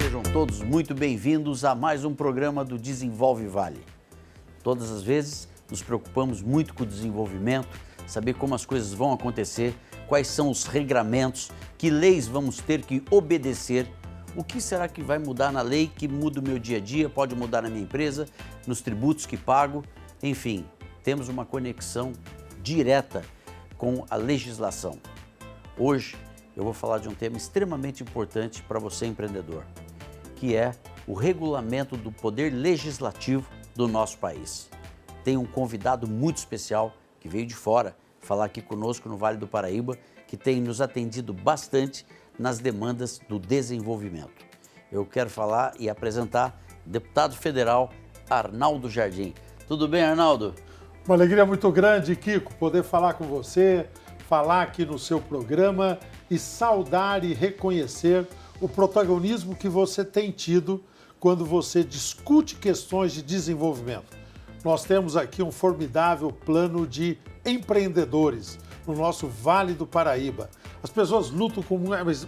Sejam todos muito bem-vindos a mais um programa do Desenvolve Vale. Todas as vezes nos preocupamos muito com o desenvolvimento, saber como as coisas vão acontecer, quais são os regramentos, que leis vamos ter que obedecer, o que será que vai mudar na lei que muda o meu dia a dia, pode mudar na minha empresa, nos tributos que pago, enfim, temos uma conexão direta com a legislação. Hoje eu vou falar de um tema extremamente importante para você empreendedor, que é o regulamento do poder legislativo do nosso país. Tem um convidado muito especial que veio de fora falar aqui conosco no Vale do Paraíba, que tem nos atendido bastante nas demandas do desenvolvimento. Eu quero falar e apresentar o deputado federal Arnaldo Jardim. Tudo bem, Arnaldo? Uma alegria muito grande, Kiko, poder falar com você, falar aqui no seu programa e saudar e reconhecer o protagonismo que você tem tido quando você discute questões de desenvolvimento. Nós temos aqui um formidável plano de empreendedores no nosso Vale do Paraíba. As pessoas lutam com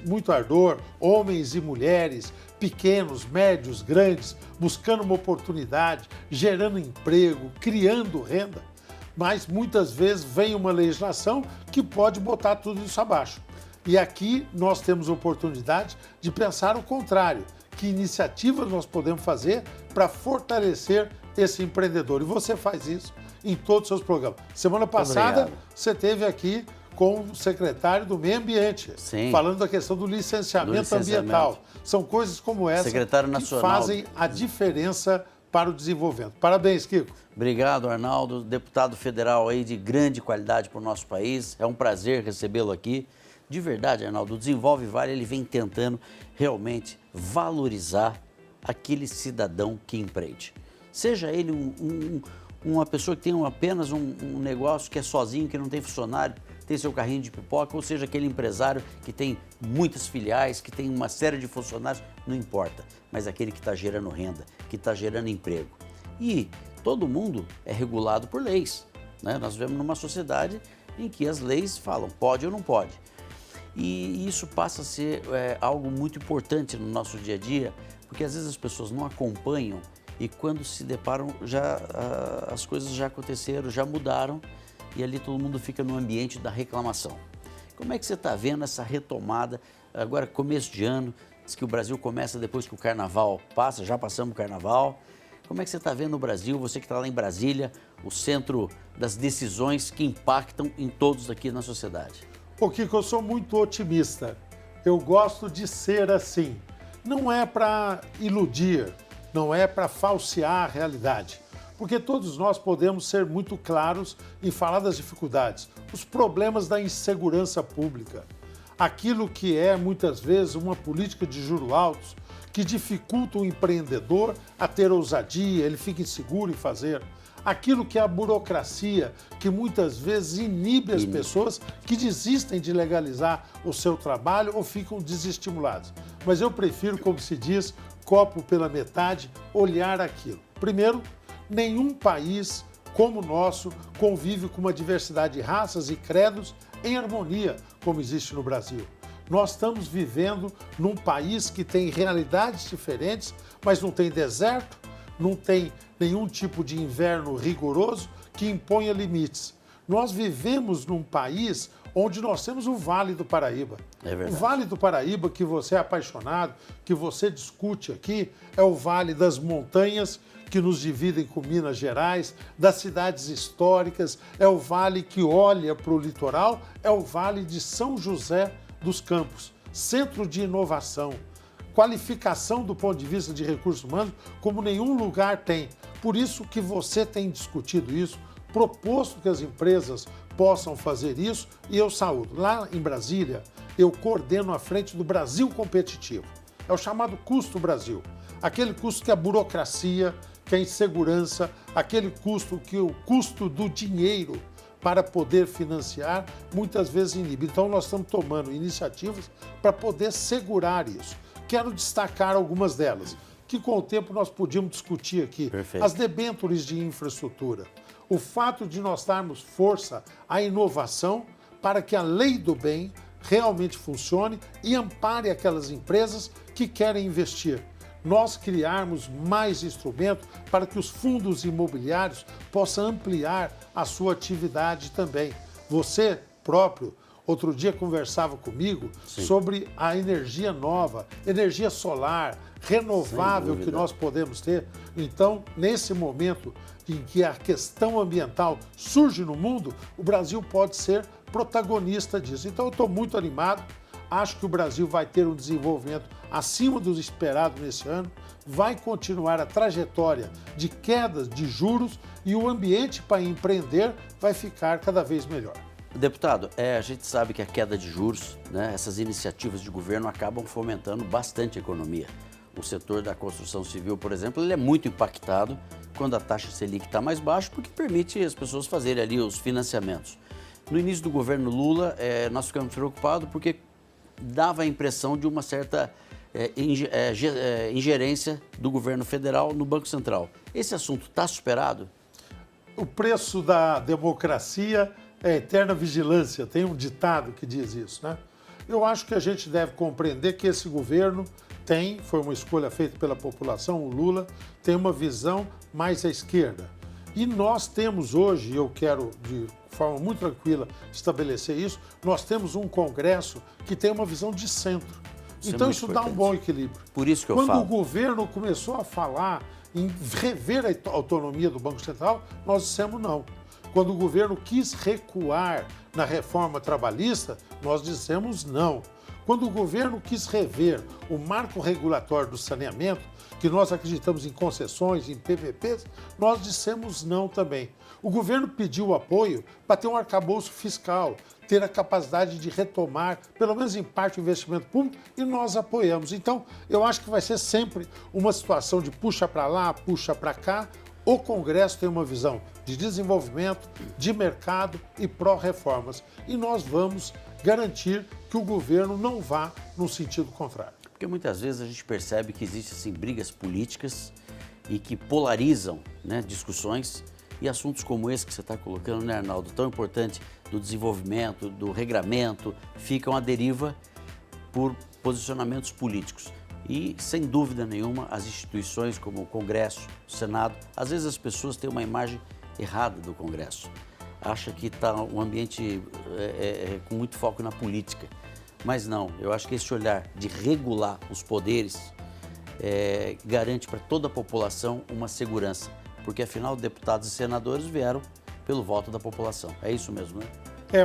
muito ardor, homens e mulheres, pequenos, médios, grandes, buscando uma oportunidade, gerando emprego, criando renda. Mas muitas vezes vem uma legislação que pode botar tudo isso abaixo. E aqui nós temos a oportunidade de pensar o contrário. Que iniciativas nós podemos fazer para fortalecer esse empreendedor? E você faz isso em todos os seus programas. Semana passada você esteve aqui com o secretário do Meio Ambiente, falando da questão do licenciamento ambiental. São coisas como essa que fazem a diferença para o desenvolvimento. Parabéns, Kiko. Obrigado, Arnaldo, deputado federal aí de grande qualidade para o nosso país. É um prazer recebê-lo aqui. De verdade, Arnaldo, o Desenvolve Vale ele vem tentando realmente valorizar aquele cidadão que empreende. Seja ele uma pessoa que tem apenas um negócio que é sozinho, que não tem funcionário, tem seu carrinho de pipoca, ou seja, aquele empresário que tem muitas filiais, que tem uma série de funcionários, não importa, mas aquele que está gerando renda, que está gerando emprego. E todo mundo é regulado por leis, né? Nós vivemos numa sociedade em que as leis falam pode ou não pode. E isso passa a ser algo muito importante no nosso dia a dia, porque às vezes as pessoas não acompanham e quando se deparam, as coisas já aconteceram, já mudaram e ali todo mundo fica no ambiente da reclamação. Como é que você está vendo essa retomada, agora começo de ano, diz que o Brasil começa depois que o Carnaval passa, já passamos o Carnaval. Como é que você está vendo o Brasil, você que está lá em Brasília, o centro das decisões que impactam em todos aqui na sociedade? Pô, Kiko, eu sou muito otimista. Eu gosto de ser assim. Não é para iludir, não é para falsear a realidade. Porque todos nós podemos ser muito claros em falar das dificuldades, os problemas da insegurança pública, aquilo que é muitas vezes uma política de juros altos que dificulta o empreendedor a ter ousadia, ele fica inseguro em fazer. Aquilo que é a burocracia, que muitas vezes inibe as pessoas que desistem de legalizar o seu trabalho ou ficam desestimulados. Mas eu prefiro, como se diz, copo pela metade, olhar aquilo. Primeiro, nenhum país como o nosso convive com uma diversidade de raças e credos em harmonia, como existe no Brasil. Nós estamos vivendo num país que tem realidades diferentes, mas não tem deserto, não tem nenhum tipo de inverno rigoroso que imponha limites. Nós vivemos num país onde nós temos o Vale do Paraíba. É verdade. O Vale do Paraíba, que você é apaixonado, que você discute aqui, é o Vale das Montanhas, que nos dividem com Minas Gerais, das cidades históricas, é o vale que olha para o litoral, é o Vale de São José dos Campos, centro de inovação, qualificação do ponto de vista de recursos humanos, como nenhum lugar tem. Por isso que você tem discutido isso, proposto que as empresas possam fazer isso, e eu saúdo. Lá em Brasília, eu coordeno a frente do Brasil Competitivo. É o chamado Custo Brasil. Aquele custo que a burocracia, que a insegurança, aquele custo que o custo do dinheiro para poder financiar, muitas vezes inibe. Então, nós estamos tomando iniciativas para poder segurar isso. Quero destacar algumas delas, que com o tempo nós podíamos discutir aqui. Perfeito. As debêntures de infraestrutura. O fato de nós darmos força à inovação para que a lei do bem realmente funcione e ampare aquelas empresas que querem investir. Nós criarmos mais instrumentos para que os fundos imobiliários possam ampliar a sua atividade também. Você próprio, outro dia conversava comigo sobre a energia nova, energia solar, renovável que nós podemos ter. Então, nesse momento em que a questão ambiental surge no mundo, o Brasil pode ser protagonista disso. Então, eu estou muito animado. Acho que o Brasil vai ter um desenvolvimento acima do esperado nesse ano, vai continuar a trajetória de quedas de juros e o ambiente para empreender vai ficar cada vez melhor. Deputado, a gente sabe que a queda de juros, né, essas iniciativas de governo acabam fomentando bastante a economia. O setor da construção civil, por exemplo, ele é muito impactado quando a taxa Selic está mais baixa, porque permite as pessoas fazerem ali os financiamentos. No início do governo Lula, nós ficamos preocupados porque dava a impressão de uma certa ingerência do governo federal no Banco Central. Esse assunto está superado? O preço da democracia é eterna vigilância, tem um ditado que diz isso, né? Eu acho que a gente deve compreender que esse governo foi uma escolha feita pela população, o Lula tem uma visão mais à esquerda. E nós temos hoje, eu quero de forma muito tranquila estabelecer isso, nós temos um Congresso que tem uma visão de centro. Então isso dá um bom equilíbrio. Por isso que eu falo. falo. Quando o governo começou a falar em rever a autonomia do Banco Central, nós dissemos não. Quando o governo quis recuar na reforma trabalhista, nós dissemos não. Quando o governo quis rever o marco regulatório do saneamento, que nós acreditamos em concessões, em PPPs, nós dissemos não também. O governo pediu apoio para ter um arcabouço fiscal, ter a capacidade de retomar, pelo menos em parte, o investimento público, e nós apoiamos. Então, eu acho que vai ser sempre uma situação de puxa para lá, puxa para cá. O Congresso tem uma visão de desenvolvimento, de mercado e pró-reformas. E nós vamos garantir que o governo não vá no sentido contrário. Porque muitas vezes a gente percebe que existem assim, brigas políticas e que polarizam, né, discussões e assuntos como esse que você está colocando, né, Arnaldo, tão importante do desenvolvimento, do regramento, ficam à deriva por posicionamentos políticos. E, sem dúvida nenhuma, as instituições como o Congresso, o Senado, às vezes as pessoas têm uma imagem errada do Congresso. Acha que está um ambiente com muito foco na política. Mas não, eu acho que esse olhar de regular os poderes garante para toda a população uma segurança. Porque, afinal, deputados e senadores vieram pelo voto da população. É isso mesmo, né?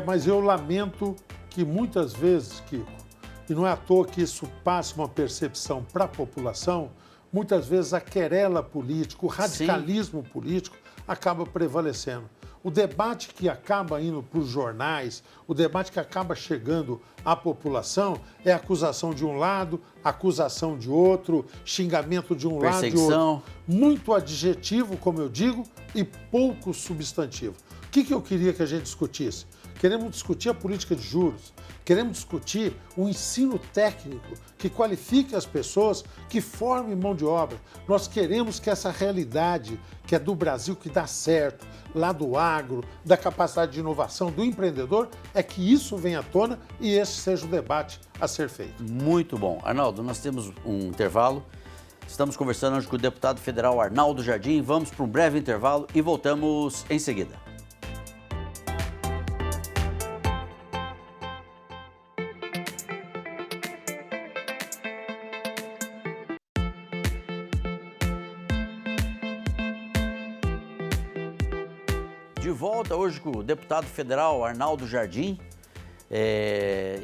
Mas eu lamento que muitas vezes, Kiko, e não é à toa que isso passa uma percepção para a população, muitas vezes a querela política, o radicalismo político acaba prevalecendo. O debate que acaba indo para os jornais, o debate que acaba chegando à população é acusação de um lado, acusação de outro, xingamento de um lado e de outro. Muito adjetivo, como eu digo, e pouco substantivo. O que eu queria que a gente discutisse? Queremos discutir a política de juros, queremos discutir o ensino técnico que qualifique as pessoas, que forme mão de obra. Nós queremos que essa realidade que é do Brasil, que dá certo, lá do agro, da capacidade de inovação, do empreendedor, é que isso venha à tona e esse seja o debate a ser feito. Muito bom. Arnaldo, nós temos um intervalo. Estamos conversando hoje com o deputado federal Arnaldo Jardim. Vamos para um breve intervalo e voltamos em seguida. De volta hoje com o deputado federal Arnaldo Jardim.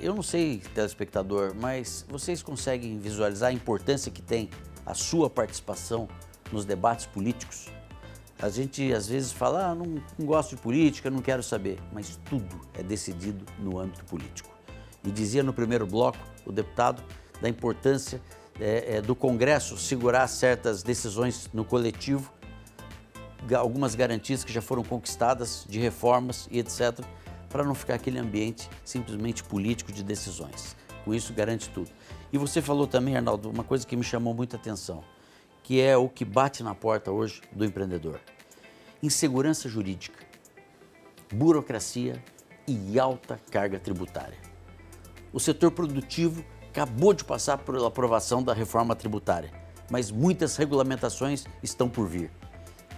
Eu não sei, telespectador, mas vocês conseguem visualizar a importância que tem a sua participação nos debates políticos? A gente às vezes fala, não gosto de política, não quero saber, mas tudo é decidido no âmbito político. E dizia no primeiro bloco o deputado da importância do Congresso segurar certas decisões no coletivo, algumas garantias que já foram conquistadas de reformas e etc., para não ficar aquele ambiente simplesmente político de decisões. Com isso, garante tudo. E você falou também, Arnaldo, uma coisa que me chamou muita atenção, que é o que bate na porta hoje do empreendedor. Insegurança jurídica, burocracia e alta carga tributária. O setor produtivo acabou de passar pela aprovação da reforma tributária, mas muitas regulamentações estão por vir.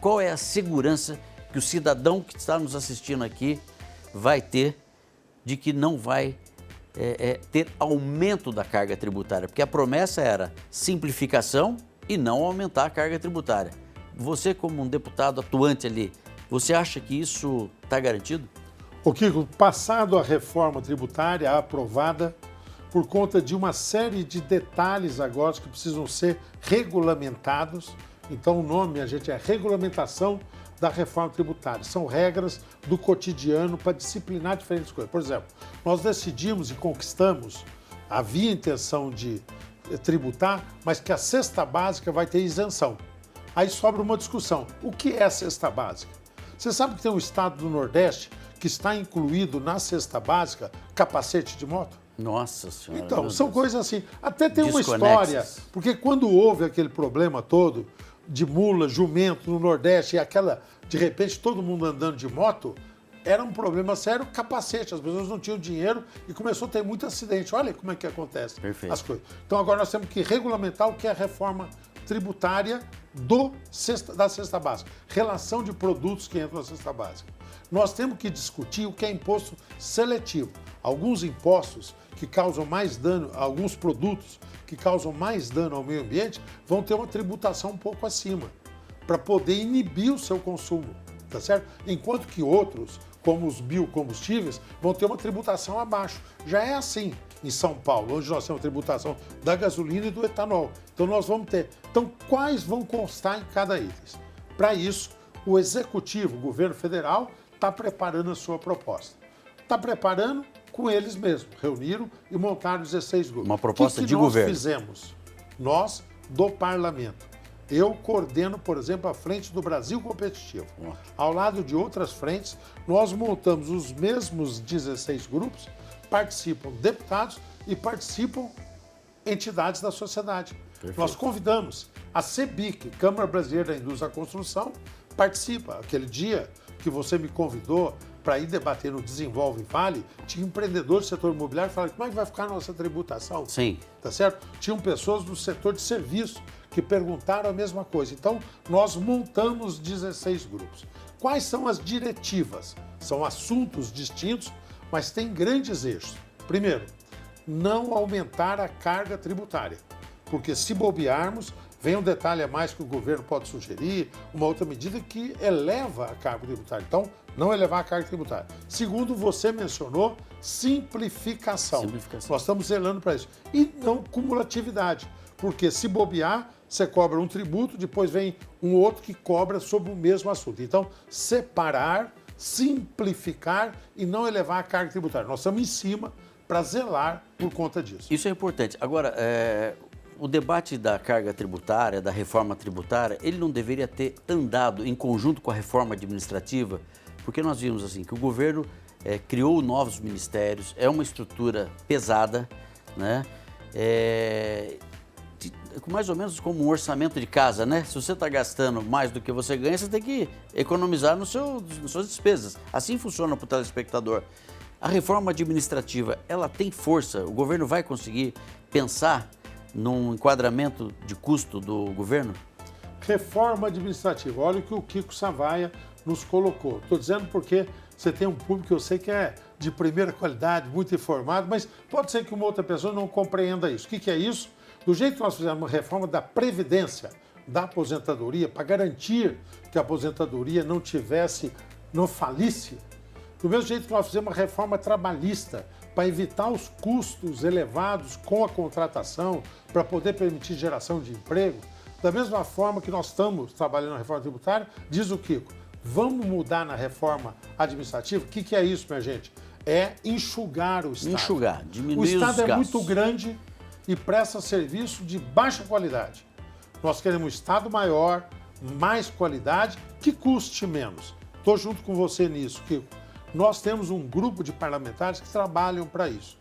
Qual é a segurança que o cidadão que está nos assistindo aqui vai ter de que não vai ter aumento da carga tributária? Porque a promessa era simplificação e não aumentar a carga tributária. Você, como um deputado atuante ali, você acha que isso está garantido? Ô Kiko, passado a reforma tributária aprovada, por conta de uma série de detalhes agora que precisam ser regulamentados. Então o nome, minha gente, é regulamentação da reforma tributária. São regras do cotidiano para disciplinar diferentes coisas. Por exemplo, nós decidimos e conquistamos, havia intenção de tributar, mas que a cesta básica vai ter isenção. Aí sobra uma discussão. O que é a cesta básica? Você sabe que tem um estado do Nordeste que está incluído na cesta básica capacete de moto? Nossa Senhora. Então, são coisas assim. Até tem uma Desconexas. história, porque quando houve aquele problema todo de mula, jumento no Nordeste e aquela, de repente, todo mundo andando de moto, era um problema sério, capacete. As pessoas não tinham dinheiro e começou a ter muito acidente. Olha como é que acontece as coisas. Então, agora nós temos que regulamentar o que é a reforma tributária da cesta básica. Relação de produtos que entram na cesta básica. Nós temos que discutir o que é imposto seletivo. Alguns impostos que causam mais dano, alguns produtos que causam mais dano ao meio ambiente, vão ter uma tributação um pouco acima, para poder inibir o seu consumo, tá certo? Enquanto que outros, como os biocombustíveis, vão ter uma tributação abaixo. Já é assim em São Paulo, onde nós temos a tributação da gasolina e do etanol. Então nós vamos ter. Então, quais vão constar em cada item? Para isso, o Executivo, o governo federal, está preparando a sua proposta. Está preparando com eles mesmos. Reuniram e montaram 16 grupos. Uma proposta de governo. O que nós fizemos? Nós, do parlamento. Eu coordeno, por exemplo, a frente do Brasil Competitivo. Ao lado de outras frentes, nós montamos os mesmos 16 grupos, participam deputados e participam entidades da sociedade. Perfeito. Nós convidamos a CEBIC, Câmara Brasileira da Indústria da Construção, participa. Aquele dia que você me convidou para ir debater no Desenvolve Vale, tinha empreendedores do setor imobiliário que falaram como é que vai ficar a nossa tributação. Sim. Tá certo? Tinham pessoas do setor de serviço que perguntaram a mesma coisa. Então, nós montamos 16 grupos. Quais são as diretivas? São assuntos distintos, mas tem grandes eixos. Primeiro, não aumentar a carga tributária, porque se bobearmos, vem um detalhe a mais que o governo pode sugerir, uma outra medida que eleva a carga tributária. Então, não elevar a carga tributária. Segundo, você mencionou simplificação. Nós estamos zelando para isso. E não cumulatividade, porque se bobear, você cobra um tributo, depois vem um outro que cobra sobre o mesmo assunto. Então, separar, simplificar e não elevar a carga tributária. Nós estamos em cima para zelar por conta disso. Isso é importante. Agora, o debate da carga tributária, da reforma tributária, ele não deveria ter andado em conjunto com a reforma administrativa, porque nós vimos assim que o governo criou novos ministérios, é uma estrutura pesada, né? Mais ou menos como um orçamento de casa, né? Se você está gastando mais do que você ganha, você tem que economizar nas suas despesas. Assim funciona para o telespectador. A reforma administrativa, ela tem força? O governo vai conseguir pensar num enquadramento de custo do governo? Reforma administrativa. Olha o que o Kiko Savaia nos colocou. Estou dizendo porque você tem um público que eu sei que é de primeira qualidade, muito informado, mas pode ser que uma outra pessoa não compreenda isso. O que é isso? Do jeito que nós fizemos uma reforma da Previdência, da aposentadoria, para garantir que a aposentadoria não falisse, do mesmo jeito que nós fizemos uma reforma trabalhista, para evitar os custos elevados com a contratação, para poder permitir geração de emprego, da mesma forma que nós estamos trabalhando na reforma tributária, diz o Kiko, vamos mudar na reforma administrativa? O que é isso, minha gente? É enxugar o Estado. Enxugar, diminuir os gastos. O Estado é muito grande e presta serviço de baixa qualidade. Nós queremos um Estado maior, mais qualidade, que custe menos. Estou junto com você nisso, Kiko. Nós temos um grupo de parlamentares que trabalham para isso.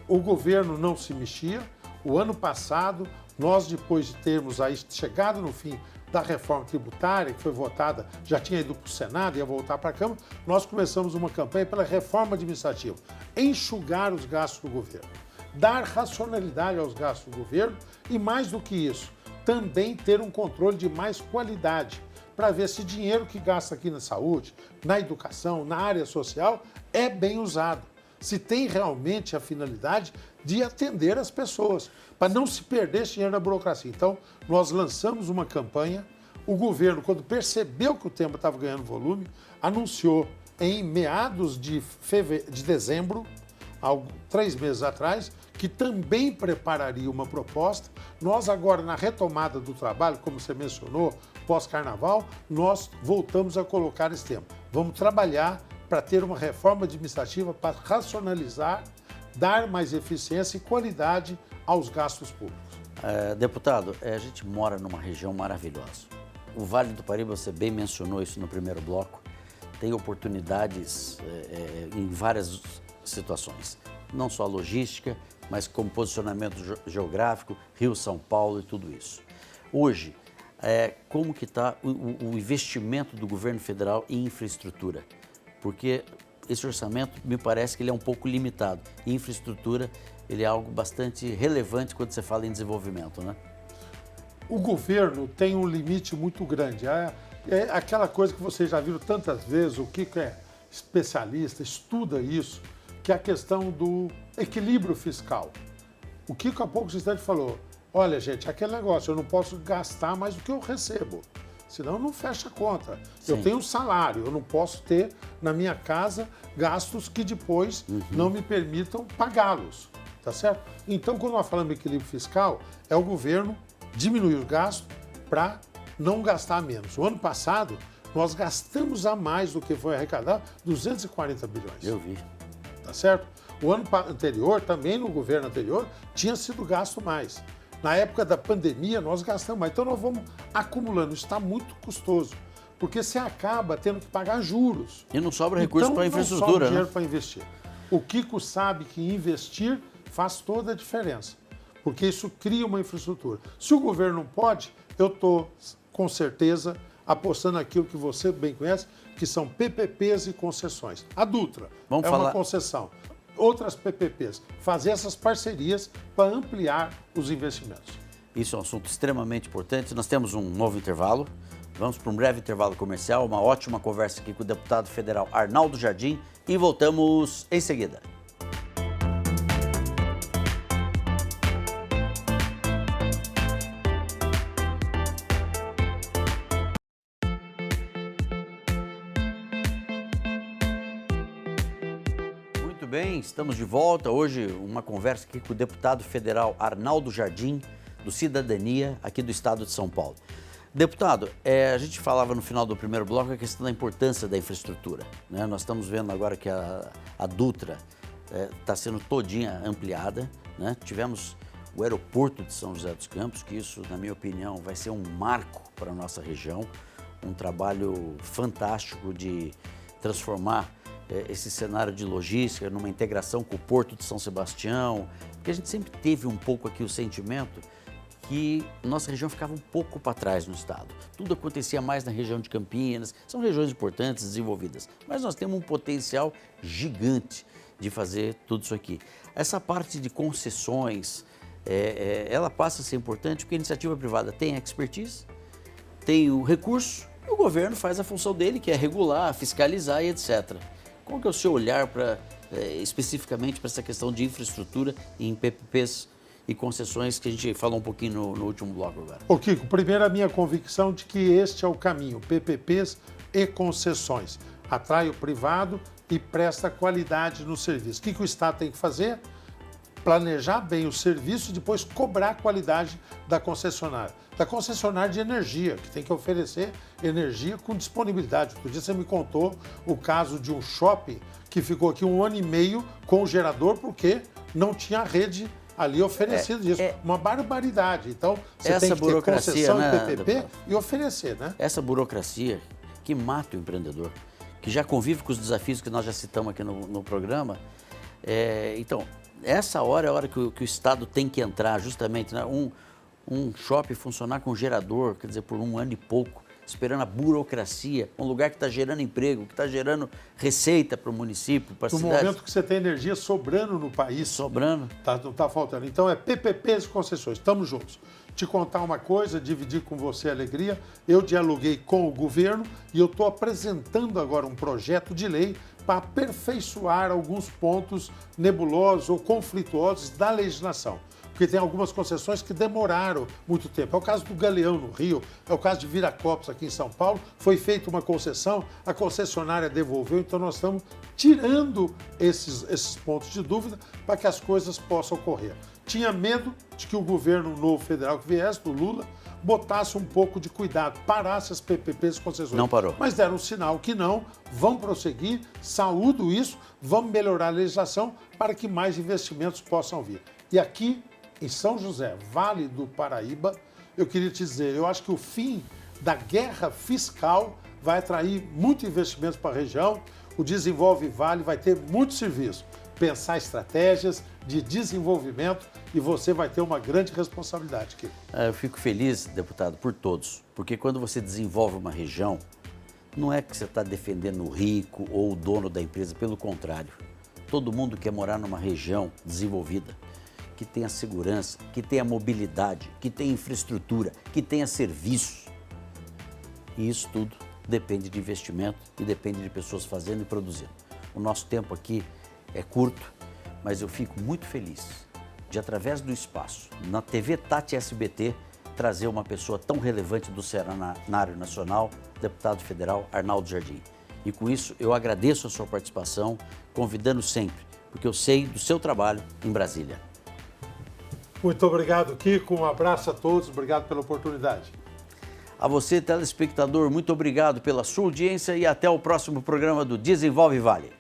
O governo não se mexia. O ano passado, nós, depois de termos aí chegado no fim da reforma tributária, que foi votada, já tinha ido para o Senado, ia voltar para a Câmara, nós começamos uma campanha pela reforma administrativa, enxugar os gastos do governo. dar racionalidade aos gastos do governo e, mais do que isso, também ter um controle de mais qualidade para ver se o dinheiro que gasta aqui na saúde, na educação, na área social é bem usado. Se tem realmente a finalidade de atender as pessoas, para não se perder esse dinheiro na burocracia. Então, nós lançamos uma campanha, o governo, quando percebeu que o tema estava ganhando volume, anunciou em meados de dezembro, 3 meses atrás, que também prepararia uma proposta. Nós agora, na retomada do trabalho, como você mencionou, pós-carnaval, nós voltamos a colocar esse tema. Vamos trabalhar para ter uma reforma administrativa para racionalizar, dar mais eficiência e qualidade aos gastos públicos. Deputado, a gente mora numa região maravilhosa. O Vale do Paraíba, você bem mencionou isso no primeiro bloco, tem oportunidades em várias situações. Não só a logística, mas como posicionamento geográfico, Rio, São Paulo e tudo isso. Hoje, como que está o investimento do governo federal em infraestrutura? Porque esse orçamento me parece que ele é um pouco limitado. E infraestrutura, ele é algo bastante relevante quando você fala em desenvolvimento, né? O governo tem um limite muito grande. É aquela coisa que vocês já viram tantas vezes, o Kiko é especialista, estuda isso, que é a questão do equilíbrio fiscal. O Kiko há poucos instantes falou, olha gente, aquele negócio, eu não posso gastar mais do que eu recebo, senão não fecha a conta. Sim. Eu tenho um salário, eu não posso ter na minha casa gastos que depois não me permitam pagá-los, tá certo? Então, quando nós falamos de equilíbrio fiscal, é o governo diminuir os gastos para não gastar menos. O ano passado, nós gastamos a mais do que foi arrecadado, 240 bilhões. Eu vi. Tá certo? O ano anterior, também no governo anterior, tinha sido gasto mais. Na época da pandemia, nós gastamos mais. Então, nós vamos acumulando. Isso está muito custoso, porque você acaba tendo que pagar juros. E não sobra recurso para a infraestrutura. Não sobra dinheiro para investir. O Kiko sabe que investir faz toda a diferença, porque isso cria uma infraestrutura. Se o governo não pode, eu estou, com certeza, apostando naquilo que você bem conhece, que são PPPs e concessões. A Dutra uma concessão. Outras PPPs, fazer essas parcerias para ampliar os investimentos. Isso é um assunto extremamente importante. Nós temos um novo intervalo. Vamos para um breve intervalo comercial, uma ótima conversa aqui com o deputado federal Arnaldo Jardim e voltamos em seguida. Bem, estamos de volta. Hoje uma conversa aqui com o deputado federal Arnaldo Jardim, do Cidadania, aqui do estado de São Paulo. Deputado, a gente falava no final do primeiro bloco a questão da importância da infraestrutura, né? Nós estamos vendo agora que a Dutra está sendo todinha ampliada, né? Tivemos o aeroporto de São José dos Campos, que isso, na minha opinião, vai ser um marco para a nossa região, um trabalho fantástico de transformar esse cenário de logística, numa integração com o Porto de São Sebastião, porque a gente sempre teve um pouco aqui o sentimento que nossa região ficava um pouco para trás no estado. Tudo acontecia mais na região de Campinas, são regiões importantes, desenvolvidas, mas nós temos um potencial gigante de fazer tudo isso aqui. Essa parte de concessões, ela passa a ser importante porque a iniciativa privada tem a expertise, tem o recurso, e o governo faz a função dele, que é regular, fiscalizar e etc. Qual que é o seu olhar especificamente para essa questão de infraestrutura em PPPs e concessões que a gente falou um pouquinho no último bloco agora? Ô Kiko, primeiro a minha convicção de que este é o caminho, PPPs e concessões. Atrai o privado e presta qualidade no serviço. O que o Estado tem que fazer? Planejar bem o serviço e depois cobrar a qualidade da concessionária de energia, que tem que oferecer energia com disponibilidade. Outro dia você me contou o caso de um shopping que ficou aqui 1 ano e meio com o gerador porque não tinha rede ali oferecida disso. Uma barbaridade. Então, você tem que ter concessão em PPP e oferecer, né? Essa burocracia que mata o empreendedor, que já convive com os desafios que nós já citamos aqui no programa. Então, essa hora é a hora que o Estado tem que entrar, justamente, né? Um shopping funcionar com gerador, quer dizer, por 1 ano e pouco, esperando a burocracia, um lugar que está gerando emprego, que está gerando receita para o município, para a No cidade. momento que você tem energia sobrando no país, Sobrando. não está faltando. Então é PPPs e concessões, estamos juntos. Te contar uma coisa, dividir com você a alegria, eu dialoguei com o governo e eu estou apresentando agora um projeto de lei para aperfeiçoar alguns pontos nebulosos ou conflituosos da legislação. Porque tem algumas concessões que demoraram muito tempo. É o caso do Galeão, no Rio, é o caso de Viracopos, aqui em São Paulo. Foi feita uma concessão, a concessionária devolveu, então nós estamos tirando esses pontos de dúvida para que as coisas possam ocorrer. Tinha medo de que o governo novo federal que viesse, do Lula, botasse um pouco de cuidado, parasse as PPPs e concessões. Não parou. Mas deram um sinal que não, vão prosseguir, saúdo isso, vamos melhorar a legislação para que mais investimentos possam vir. E aqui, em São José, Vale do Paraíba, eu queria te dizer, eu acho que o fim da guerra fiscal vai atrair muito investimento para a região, o Desenvolve Vale vai ter muito serviço, pensar estratégias de desenvolvimento e você vai ter uma grande responsabilidade, Kiko. Eu fico feliz, deputado, por todos, porque quando você desenvolve uma região, não é que você está defendendo o rico ou o dono da empresa, pelo contrário. Todo mundo quer morar numa região desenvolvida, que tenha segurança, que tenha mobilidade, que tenha infraestrutura, que tenha serviços. E isso tudo depende de investimento e depende de pessoas fazendo e produzindo. O nosso tempo aqui é curto, mas eu fico muito feliz de, através do espaço, na TV Tati SBT, trazer uma pessoa tão relevante do cenário nacional, deputado federal Arnaldo Jardim. E com isso eu agradeço a sua participação, convidando sempre, porque eu sei do seu trabalho em Brasília. Muito obrigado, Kiko. Um abraço a todos. Obrigado pela oportunidade. A você, telespectador, muito obrigado pela sua audiência e até o próximo programa do Desenvolve Vale.